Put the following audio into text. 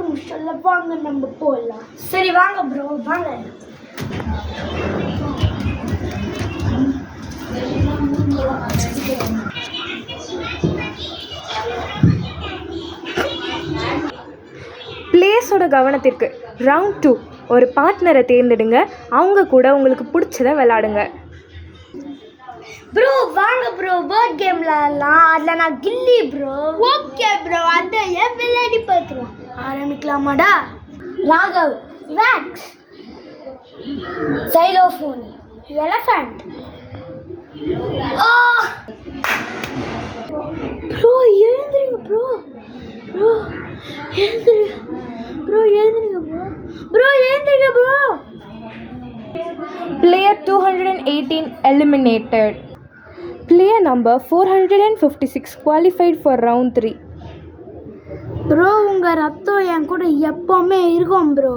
சாப்பிட்டு முடிச்சல, வாங்க நம்ம போகலாம். சரி வாங்க ப்ரோ, வாங்க. பிளேயர்ஸோட கவனத்திற்கு ரவுண்ட் 2 ஒரு பார்ட்னரை தேர்ந்தெடுங்க. அவங்க கூட உங்களுக்கு பிடிச்சதை விளையாடுங்க. ப்ரோ வாங்க ப்ரோ, பேர்ட் கேம் விளையாடலாம். அதில் நான் கில்லி ப்ரோ. ஓகே ப்ரோ, அதை விளையாடி பார்க்குறோம். ஆரம்பிக்கலாமாடா? Raghav wax, xylophone, elephant. Bro எழுந்துருங்க ப்ரோ, ப்ரோ எழுந்துருங்க ப்ரோ, எழுந்துருங்க ப்ரோ, ப்ரோ எழுந்துருங்க bro. Player 218 eliminated. Player number 456 qualified for round 3. Bro உங்கள் ரத்தம் என் கூட எப்போவுமே இருக்கும் ப்ரோ.